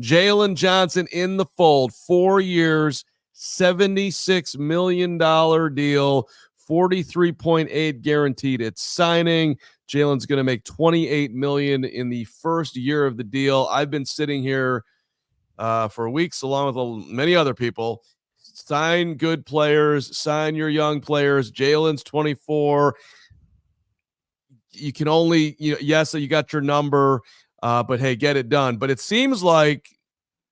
Jaylon Johnson in the fold, 4 years, $76 million deal, 43.8 guaranteed at signing. Jaylon's going to make $28 million in the first year of the deal. I've been sitting here for weeks, along with many other people. Sign good players, sign your young players. Jaylon's 24. You can only, yes, you got your number, but hey, get it done. But it seems like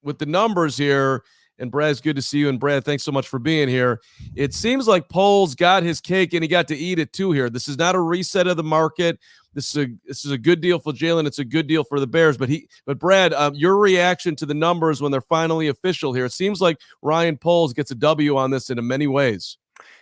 with the numbers here, and Brad, it's good to see you. And Brad, thanks so much for being here. It seems like Poles got his cake and he got to eat it too here. This is not a reset of the market. This is a good deal for Jaylon. It's a good deal for the Bears. But Brad, your reaction to the numbers when they're finally official here, it seems like Ryan Poles gets a W on this in many ways.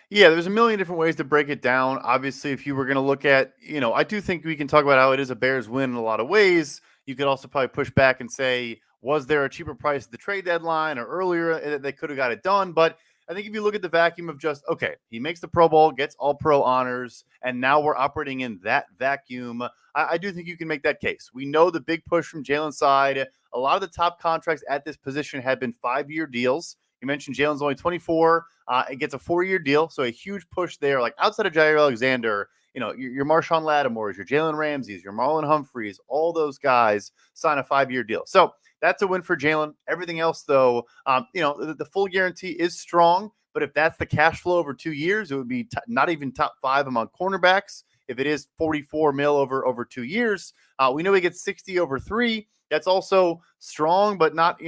Yeah, there's a million different ways to break it down. Obviously, if you were going to look at, I do think we can talk about how it is a Bears win in a lot of ways. You could also probably push back and say, was there a cheaper price at the trade deadline or earlier that they could have got it done? But I think if you look at the vacuum of just, okay, he makes the Pro Bowl, gets all pro honors, and now we're operating in that vacuum, I do think you can make that case. We know the big push from Jaylon's side. A lot of the top contracts at this position had been 5-year deals. You mentioned Jaylon's only 24. It gets a 4-year deal, so a huge push there. Like outside of Jair Alexander, your Marshawn Lattimore's, your Jalen Ramsey's, your Marlon Humphreys, all those guys sign a 5-year deal. So that's a win for Jaylon. Everything else, though, the full guarantee is strong. But if that's the cash flow over 2 years, it would be not even top 5 among cornerbacks. If it is $44 million over 2 years, we know he gets 60 over 3. That's also strong, but not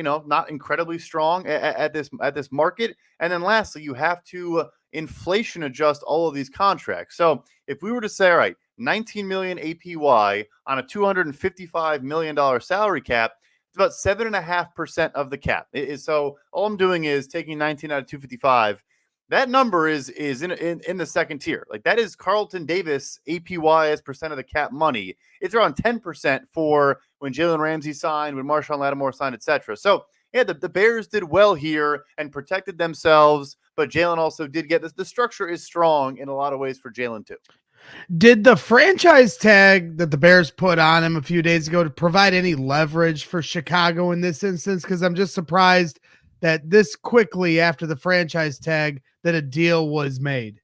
incredibly strong at this market. And then lastly, you have to inflation adjust all of these contracts. So if we were to say, all right, $19 million APY on a $255 million salary cap, it's about 7.5% of the cap. So all I'm doing is taking 19 out of 255. That number is in the second tier. Like that is Carlton Davis APY as percent of the cap money. It's around 10% for when Jalen Ramsey signed, when Marshawn Lattimore signed, etc. So yeah, the Bears did well here and protected themselves, but Jaylon also did get this. The structure is strong in a lot of ways for Jaylon too. Did the franchise tag that the Bears put on him a few days ago to provide any leverage for Chicago in this instance? Because I'm just surprised that this quickly after the franchise tag that a deal was made.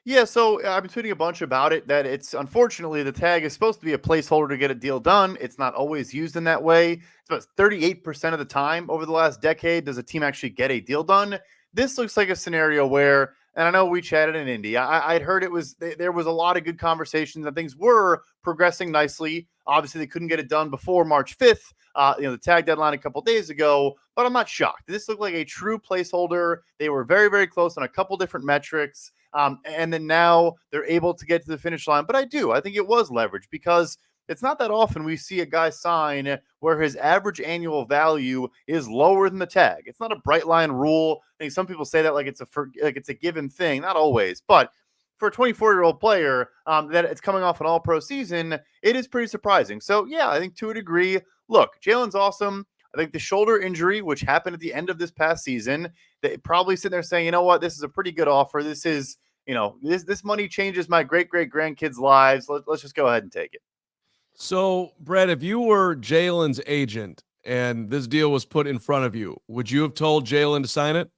Yeah, so I've been tweeting a bunch about it, that it's unfortunately the tag is supposed to be a placeholder to get a deal done. It's not always used in that way. It's about 38% of the time over the last decade does a team actually get a deal done. This looks like a scenario where, and I know we chatted in Indy, I'd heard there was a lot of good conversations and things were progressing nicely. Obviously, they couldn't get it done before March 5th, the tag deadline a couple days ago, but I'm not shocked. This looked like a true placeholder. They were very, very close on a couple different metrics. And then now they're able to get to the finish line. But I think it was leverage because it's not that often we see a guy sign where his average annual value is lower than the tag. It's not a bright line rule. I think some people say that like it's a given thing. Not always, but for a 24-year-old player that it's coming off an all-pro season, it is pretty surprising. So yeah, I think to a degree, look, Jaylon's awesome. I think the shoulder injury, which happened at the end of this past season, they probably sitting there saying, you know what, this is a pretty good offer. This is, this money changes my great-great-grandkids' lives. Let's just go ahead and take it. So, Brett, if you were Jaylon's agent and this deal was put in front of you, would you have told Jaylon to sign it?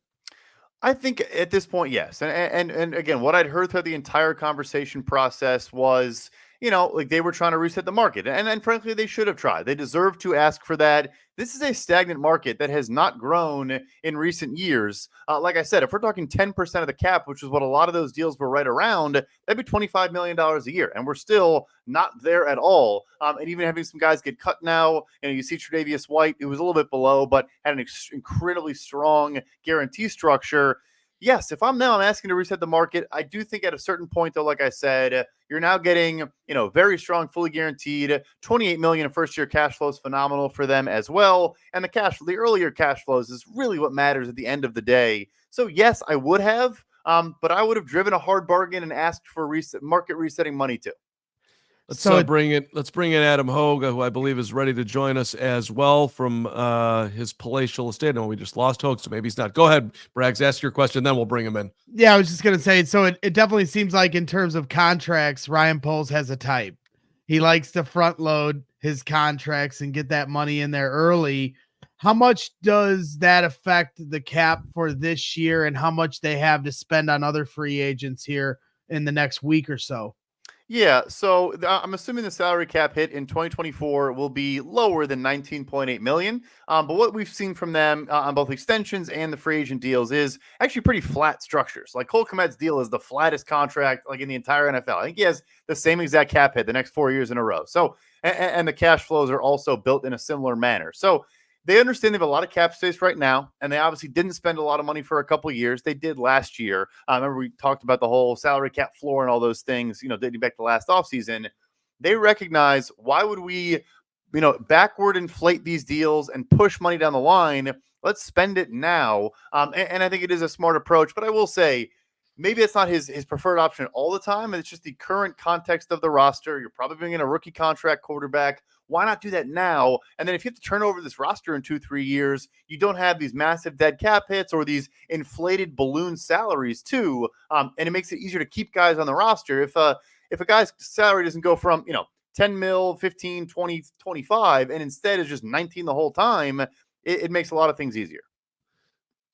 I think at this point, yes. And again, what I'd heard throughout the entire conversation process was, like they were trying to reset the market. And frankly, they should have tried. They deserve to ask for that. This is a stagnant market that has not grown in recent years. Like I said, if we're talking 10% of the cap, which is what a lot of those deals were right around, that'd be $25 million a year. And we're still not there at all. And even having some guys get cut now, you see Tre'Davious White, who was a little bit below, but had an incredibly strong guarantee structure. Yes, if I'm asking to reset the market. I do think at a certain point, though, like I said, you're now getting, very strong, fully guaranteed $28 million in first-year cash flows, phenomenal for them as well. And the earlier cash flows is really what matters at the end of the day. So yes, I would have, but I would have driven a hard bargain and asked for market resetting money too. Let's bring in Adam Hogue, who I believe is ready to join us as well from his palatial estate. No, we just lost Hogue, so maybe he's not. Go ahead, Braggs, ask your question, then we'll bring him in. Yeah, I was just going to say, so it definitely seems like in terms of contracts, Ryan Poles has a type. He likes to front load his contracts and get that money in there early. How much does that affect the cap for this year and how much they have to spend on other free agents here in the next week or so? Yeah, so I'm assuming the salary cap hit in 2024 will be lower than 19.8 million. But what we've seen from them on both extensions and the free agent deals is actually pretty flat structures. Like Cole Kmet's deal is the flattest contract like in the entire NFL. I think he has the same exact cap hit the next 4 years in a row. So and the cash flows are also built in a similar manner. So they understand they have a lot of cap space right now, and they obviously didn't spend a lot of money for a couple of years. They did last year. Remember we talked about the whole salary cap floor and all those things, dating back to last offseason. They recognize, why would we, backward inflate these deals and push money down the line? Let's spend it now. And I think it is a smart approach, but I will say, maybe it's not his preferred option all the time. It's just the current context of the roster. You're probably bringing a rookie contract quarterback. Why not do that now? And then if you have to turn over this roster in 2-3 years, you don't have these massive dead cap hits or these inflated balloon salaries too. And it makes it easier to keep guys on the roster. If a guy's salary doesn't go from, 10 mil, 15, 20, 25, and instead is just 19 the whole time, it makes a lot of things easier.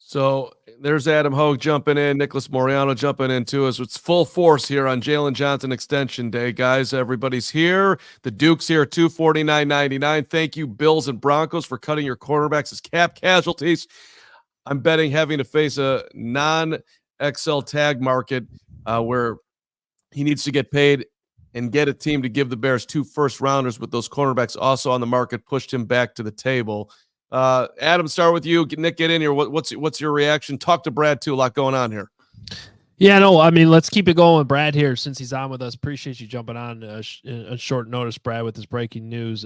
So there's Adam Hogue jumping in, Nicholas Moriano jumping in too. It's full force here on Jaylon Johnson Extension Day, guys. Everybody's here. The Duke's here, $249.99. Thank you, Bills and Broncos, for cutting your quarterbacks as cap casualties. I'm betting having to face a non-XL tag market where he needs to get paid and get a team to give the Bears 2 first-rounders with those cornerbacks also on the market pushed him back to the table. Adam, start with you. Nick, get in here. What's your reaction? Talk to Brad too. A lot going on here. Yeah, no, I mean, let's keep it going with Brad here since he's on with us. Appreciate you jumping on a short notice, Brad, with this breaking news.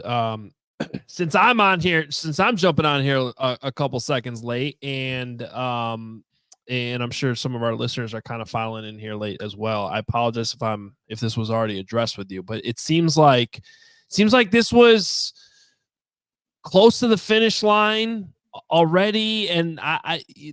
Since I'm jumping on here a couple seconds late, and I'm sure some of our listeners are kind of filing in here late as well. I apologize if this was already addressed with you, but it seems like this was close to the finish line already, and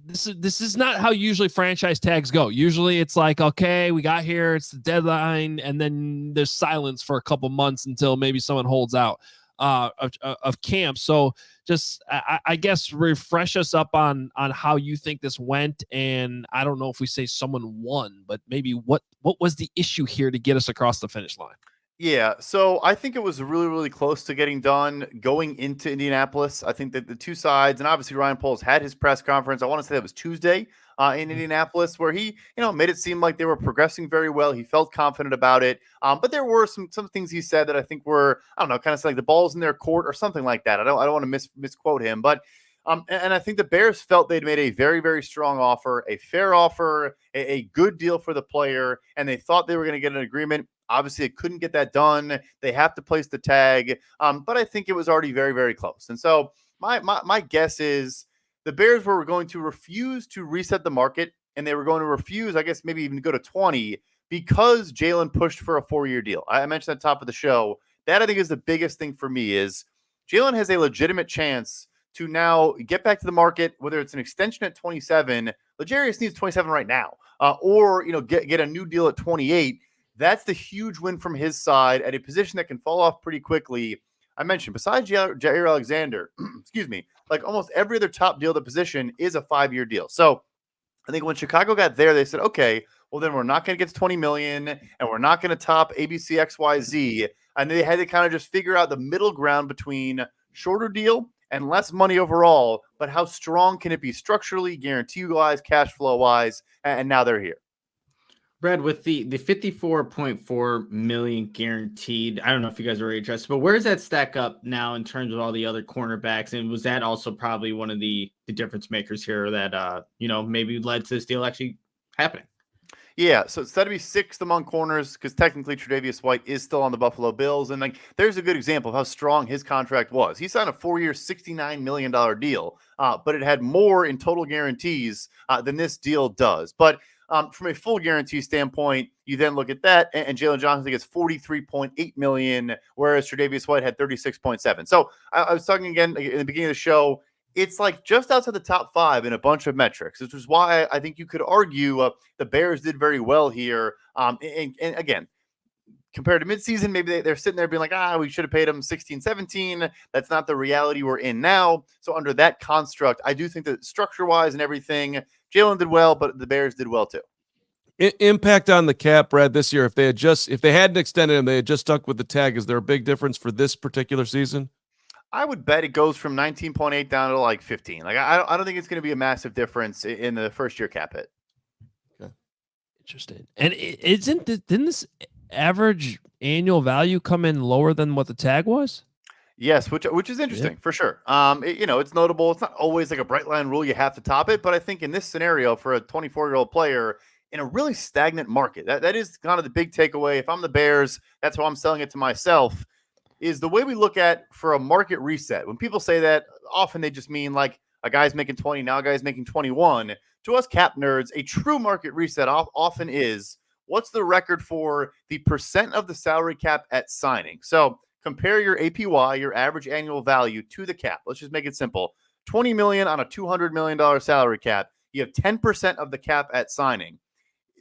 this is not how usually franchise tags go. Usually it's like, okay, we got here, it's the deadline, and then there's silence for a couple months until maybe someone holds out of camp. So just I guess refresh us up on how you think this went, and I don't know if we say someone won, but maybe what was the issue here to get us across the finish line? Yeah, so I think it was really, really close to getting done going into Indianapolis. I think that the two sides, and obviously Ryan Poles had his press conference, I want to say that was Tuesday in Indianapolis, where he, made it seem like they were progressing very well. He felt confident about it. But there were some things he said that I think were, I don't know, kind of like the ball's in their court or something like that. I don't want to misquote him, but and I think the Bears felt they'd made a very, very strong offer, a fair offer, a good deal for the player, and they thought they were going to get an agreement. Obviously, they couldn't get that done. They have to place the tag, but I think it was already very, very close. And so my guess is the Bears were going to refuse to reset the market, and they were going to refuse, I guess, maybe even go to 20 because Jaylon pushed for a 4-year deal. I mentioned at the top of the show. That, I think, is the biggest thing for me is Jaylon has a legitimate chance to now get back to the market, whether it's an extension at 27. L'Jarius needs 27 right now, or get a new deal at 28. That's the huge win from his side at a position that can fall off pretty quickly. I mentioned, besides Jair Alexander, excuse me, like almost every other top deal at the position is a 5-year deal. So I think when Chicago got there, they said, okay, well, then we're not going to get to 20 million and we're not going to top ABC XYZ. And they had to kind of just figure out the middle ground between shorter deal and less money overall, but how strong can it be structurally, guarantee-wise, cash flow-wise, and now they're here. Brad, with the 54.4 million guaranteed, I don't know if you guys already addressed, but where does that stack up now in terms of all the other cornerbacks? And was that also probably one of the difference makers here that maybe led to this deal actually happening? Yeah, so it's got to be 6th among corners because technically Tre'Davious White is still on the Buffalo Bills. And there's a good example of how strong his contract was. He signed a 4-year, $69 million deal, but it had more in total guarantees than this deal does. But from a full guarantee standpoint, you then look at that, and Jaylon Johnson gets $43.8 million, whereas Tre'Davious White had $36.7. So I was talking again in the beginning of the show. It's like just outside the top 5 in a bunch of metrics, which is why I think you could argue the Bears did very well here. And again, compared to midseason, maybe they're sitting there being like, we should have paid him 16, 17. That's not the reality we're in now. So under that construct, I do think that structure-wise and everything, Jaylon did well, but the Bears did well too. Impact on the cap, Brad, this year, if they hadn't extended him, they had just stuck with the tag. Is there a big difference for this particular season? I would bet it goes from 19.8 down to like 15. Like I don't think it's going to be a massive difference in the first year cap hit. Okay. Interesting. And didn't this average annual value come in lower than what the tag was? Yes, which is interesting for sure. It's notable. It's not always like a bright line rule you have to top it, but I think in this scenario for a 24-year-old player in a really stagnant market, that is kind of the big takeaway. If I'm the Bears, that's how I'm selling it to myself. Is the way we look at for a market reset. When people say that, often they just mean like a guy's making 20, now a guy's making 21. To us cap nerds, a true market reset often is what's the record for the percent of the salary cap at signing. So compare your APY, your average annual value, to the cap. Let's just make it simple. $20 million on a $200 million salary cap. You have 10% of the cap at signing.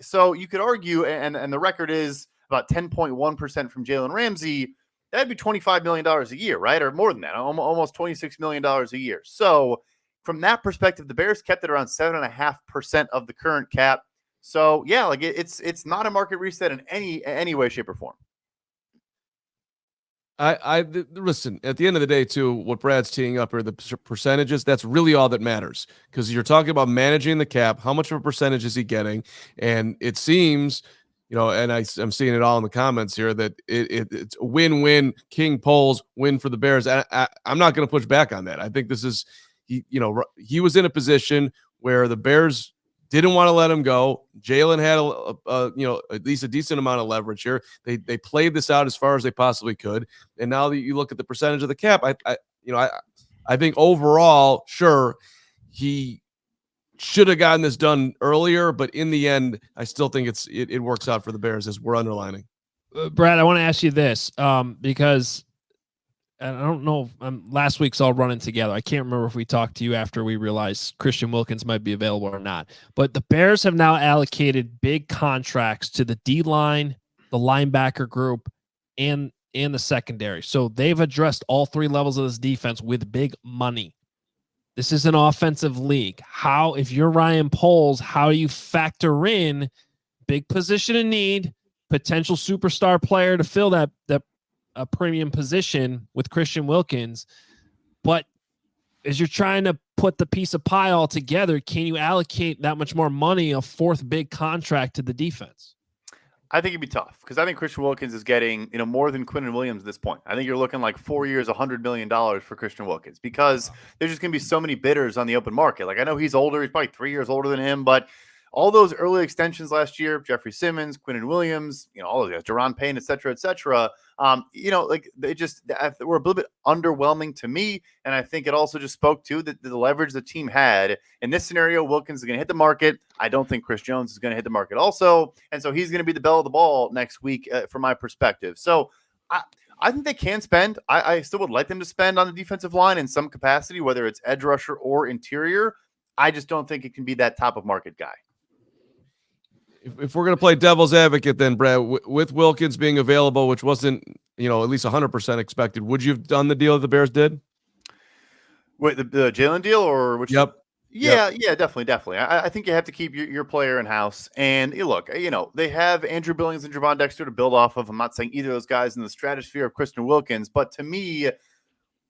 So you could argue, and the record is about 10.1% from Jalen Ramsey. That'd be $25 million a year, right? Or more than that, almost $26 million a year. So from that perspective, the Bears kept it around 7.5% of the current cap. So yeah, like it's not a market reset in any way, shape, or form. Listen, at the end of the day, too, what Brad's teeing up are the percentages. That's really all that matters, because you're talking about managing the cap. How much of a percentage is he getting? And it seems, and I'm seeing it all in the comments here, that it's a win-win. King polls win for the Bears. I'm not going to push back on that. I think this is, he was in a position where the Bears didn't want to let him go. Jaylon had at least a decent amount of leverage here. They played this out as far as they possibly could. And now that you look at the percentage of the cap, I think overall, sure, he should have gotten this done earlier, but in the end, I still think it works out for the Bears, as we're underlining. Brad, I want to ask you this, because I don't know if last week's all running together. I can't remember if we talked to you after we realized Christian Wilkins might be available or not. But the Bears have now allocated big contracts to the D-line, the linebacker group, and the secondary. So they've addressed all three levels of this defense with big money. This is an offensive league. If you're Ryan Poles, how do you factor in big position of need, potential superstar player to fill that a premium position with Christian Wilkins, but as you're trying to put the piece of pie all together, can you allocate that much more money, a fourth big contract, to the defense? I think it'd be tough, because I think Christian Wilkins is getting more than Quinnen Williams at this point. I think you're looking like 4 years, $100 million for Christian Wilkins, because there's just going to be so many bidders on the open market. Like, I know he's older. He's probably 3 years older than him, but all those early extensions last year, Jeffrey Simmons, Quinnen Williams, all of those guys, Deron Payne, et cetera, they just were a little bit underwhelming to me. And I think it also just spoke to the leverage the team had. In this scenario, Wilkins is going to hit the market. I don't think Chris Jones is going to hit the market also. And so he's going to be the belle of the ball next week from my perspective. So I think they can spend. I still would like them to spend on the defensive line in some capacity, whether it's edge rusher or interior. I just don't think it can be that top of market guy. If we're going to play devil's advocate, then, Brad, with Wilkins being available, which wasn't, at least 100% expected, would you have done the deal that the Bears did? Wait, the Jaylon deal, or which? Yep. Yeah, definitely. I think you have to keep your player in house. And look, they have Andrew Billings and Javon Dexter to build off of. I'm not saying either of those guys in the stratosphere of Christian Wilkins, but to me,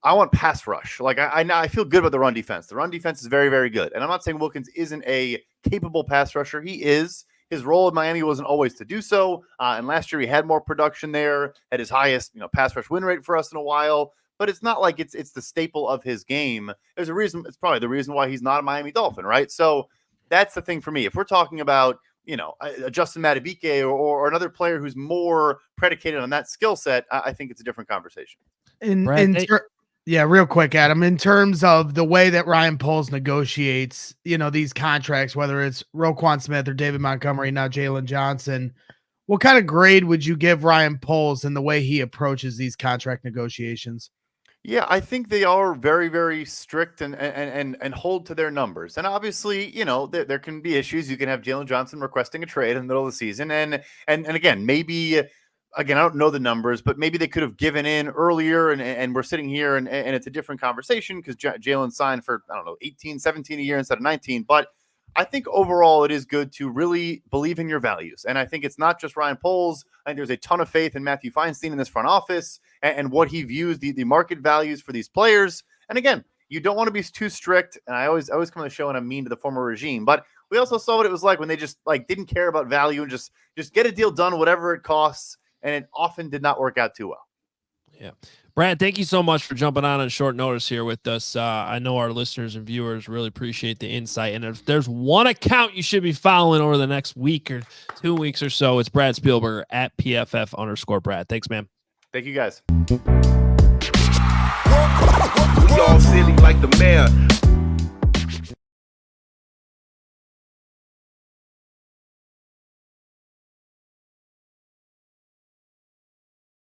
I want pass rush. Like I feel good about the run defense. The run defense is very, very good. And I'm not saying Wilkins isn't a capable pass rusher. He is. His role in Miami wasn't always to do so. And last year he had more production there, at his highest, pass rush win rate for us in a while. But it's not like it's the staple of his game. There's a reason. It's probably the reason why he's not a Miami Dolphin, right? So that's the thing for me. If we're talking about, a Justin Madubuike or another player who's more predicated on that skill set, I think it's a different conversation. Yeah, real quick, Adam, in terms of the way that Ryan Poles negotiates, these contracts, whether it's Roquan Smith or David Montgomery, now Jaylon Johnson, what kind of grade would you give Ryan Poles in the way he approaches these contract negotiations? Yeah, I think they are very, very strict and hold to their numbers. And obviously, there can be issues. You can have Jaylon Johnson requesting a trade in the middle of the season. And again, maybe again, I don't know the numbers, but maybe they could have given in earlier, and we're sitting here and it's a different conversation because Jaylon signed for, I don't know, 18, 17 a year instead of 19. But I think overall it is good to really believe in your values. And I think it's not just Ryan Poles. I think there's a ton of faith in Matthew Feinstein in this front office and what he views the market values for these players. And again, you don't want to be too strict. And I always come on the show and I'm mean to the former regime, but we also saw what it was like when they just didn't care about value and just get a deal done, whatever it costs. And it often did not work out too well. Yeah. Brad, thank you so much for jumping on short notice here with us. I know our listeners and viewers really appreciate the insight. And if there's one account you should be following over the next week or 2 weeks or so, it's Brad Spielberger at PFF_Brad. Thanks, man. Thank you, guys. We all silly like the mayor.